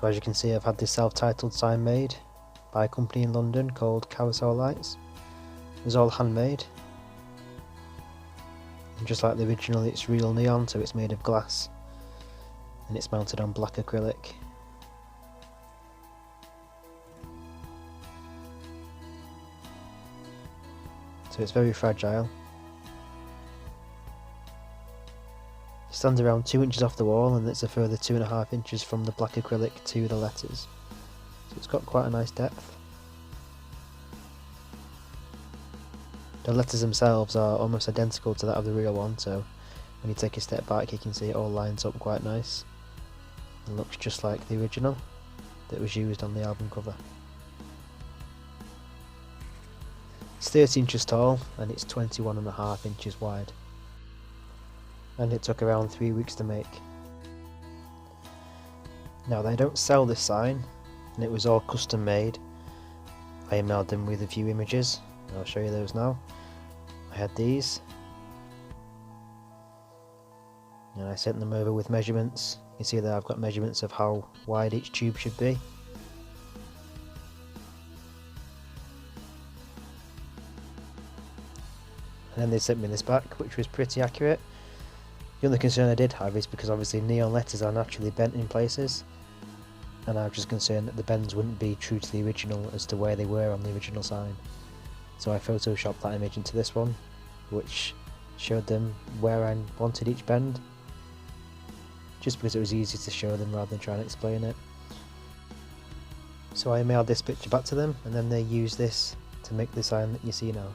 So as you can see, I've had this self-titled sign made by a company in London called Carousel Lights. It's all handmade. And just like the original, it's real neon, so it's made of glass. And it's mounted on black acrylic. So it's very fragile. It stands around 2 inches off the wall, and it's a further 2.5 inches from the black acrylic to the letters. So it's got quite a nice depth. The letters themselves are almost identical to that of the real one, so when you take a step back you can see it all lines up quite nice. It looks just like the original that was used on the album cover. It's 30 inches tall and it's 21.5 inches wide. And it took around 3 weeks to make. Now they don't sell this sign, and it was all custom made. I emailed them with a few images, I'll show you those now. I had these, and I sent them over with measurements. You can see that I've got measurements of how wide each tube should be. And then they sent me this back, which was pretty accurate. The only concern I did have is because obviously neon letters are naturally bent in places, and I was just concerned that the bends wouldn't be true to the original as to where they were on the original sign. So I photoshopped that image into this one, which showed them where I wanted each bend, just because it was easy to show them rather than trying to explain it. So I emailed this picture back to them, and then they used this to make the sign that you see now.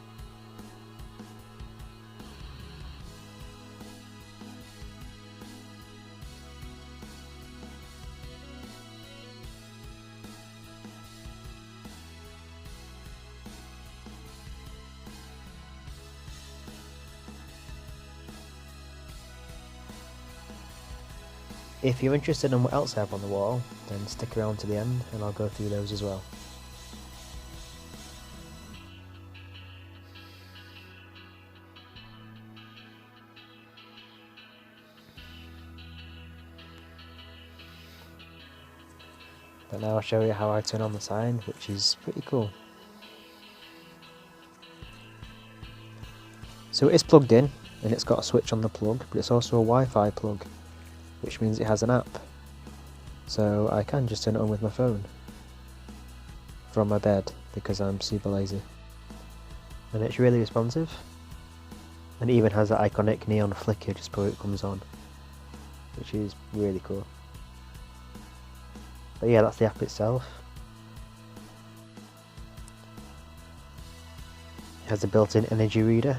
If you're interested in what else I have on the wall, then stick around to the end and I'll go through those as well. But now I'll show you how I turn on the sign, which is pretty cool. So it is plugged in and it's got a switch on the plug, but it's also a Wi-Fi plug, which means it has an app. So I can just turn it on with my phone from my bed because I'm super lazy. And it's really responsive. And it even has that iconic neon flicker just before it comes on, which is really cool. But yeah, that's the app itself. It has a built-in energy reader,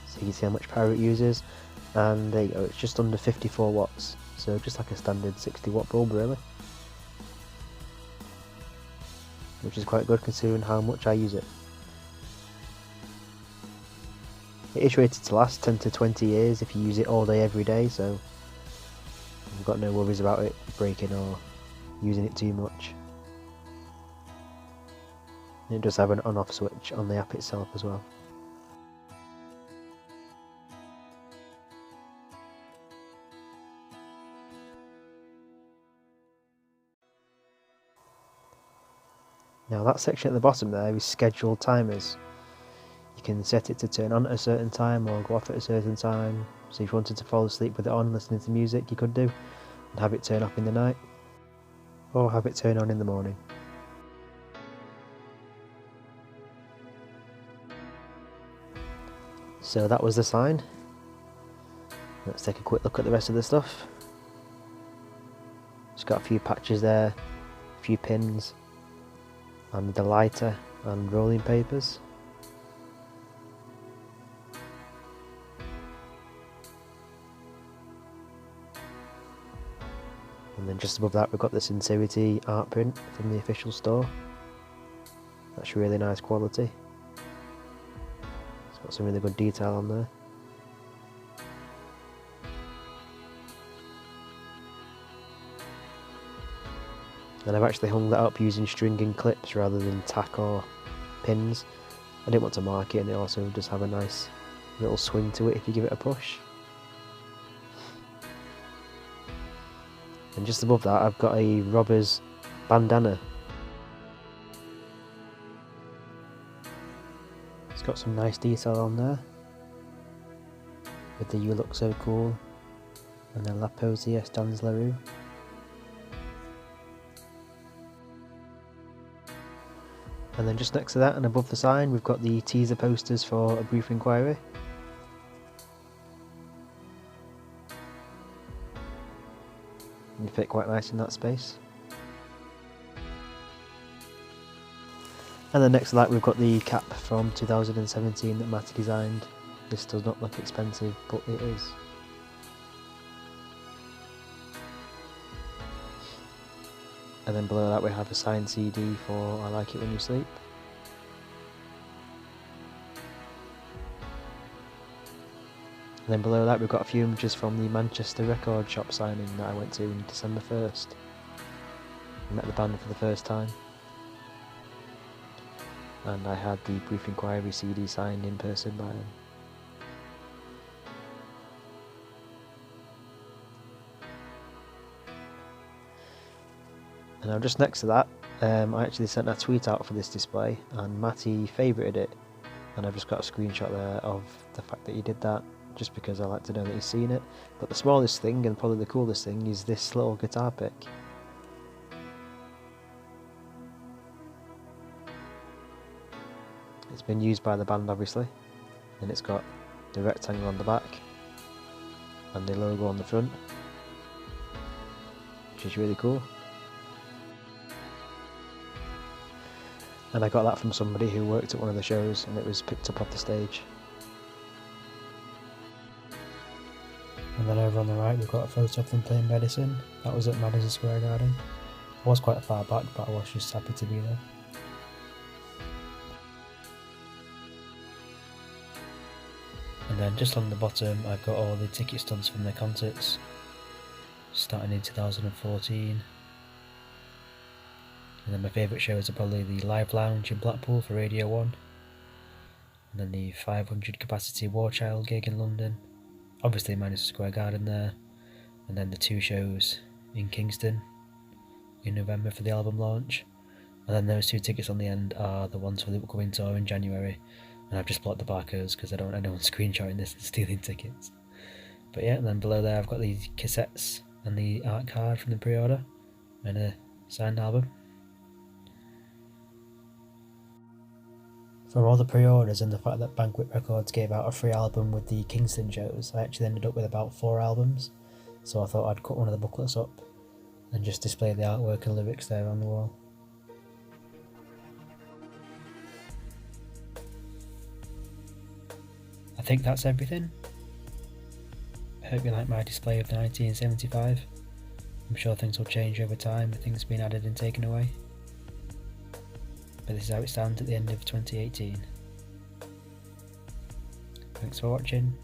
so you can see how much power it uses. And there you go, it's just under 54 watts, so just like a standard 60 watt bulb really. Which is quite good considering how much I use it. It is rated to last 10 to 20 years if you use it all day every day, so I've got no worries about it breaking or using it too much. And it does have an on-off switch on the app itself as well. Now that section at the bottom there is scheduled timers. You can set it to turn on at a certain time or go off at a certain time. So if you wanted to fall asleep with it on listening to music, you could do, and have it turn off in the night, or have it turn on in the morning. So that was the sign. Let's take a quick look at the rest of the stuff. It's got a few patches there, a few pins, and the lighter and rolling papers. And then just above that we've got the Sincerity art print from the official store. That's really nice quality. It's got some really good detail on there. And I've actually hung that up using string and clips rather than tack or pins. I didn't want to mark it, and it also does have a nice little swing to it if you give it a push. And just above that I've got a robber's bandana. It's got some nice detail on there with the "You look so cool" and then "La poesie est dans la rue." And then just next to that and above the sign we've got the teaser posters for A Brief Inquiry. They fit quite nice in that space. And then next to that we've got the cap from 2017 that Matty designed. This does not look expensive, but it is. And then below that we have a signed CD for I Like It When You Sleep. And then below that we've got a few images from the Manchester record shop signing that I went to on December 1st. I met the band for the first time. And I had the Brief Inquiry CD signed in person by them. And now just next to that, I actually sent a tweet out for this display and Matty favourited it, and I've just got a screenshot there of the fact that he did that, just because I like to know that he's seen it. But the smallest thing and probably the coolest thing is this little guitar pick. It's been used by the band obviously, and it's got the rectangle on the back and the logo on the front, which is really cool. And I got that from somebody who worked at one of the shows, and it was picked up off the stage. And then over on the right we've got a photo of them playing Medicine. That was at Madison Square Garden. I was quite far back, but I was just happy to be there. And then just on the bottom I've got all the ticket stubs from their concerts, starting in 2014. And then my favourite shows are probably the Live Lounge in Blackpool for Radio 1, and then the 500 capacity War Child gig in London, obviously Madison Square Garden there, and then the 2 shows in Kingston in November for the album launch. And then those 2 tickets on the end are the ones for the upcoming tour in January, and I've just blocked the barcodes because I don't want anyone screenshotting this and stealing tickets. But yeah, and then below there I've got the cassettes and the art card from the pre-order and a signed album. From all the pre-orders and the fact that Banquet Records gave out a free album with the Kingston shows, I actually ended up with about 4 albums, so I thought I'd cut one of the booklets up and just display the artwork and lyrics there on the wall. I think that's everything. I hope you like my display of the 1975. I'm sure things will change over time with things being added and taken away. But this is how it stands at the end of 2018. Thanks for watching.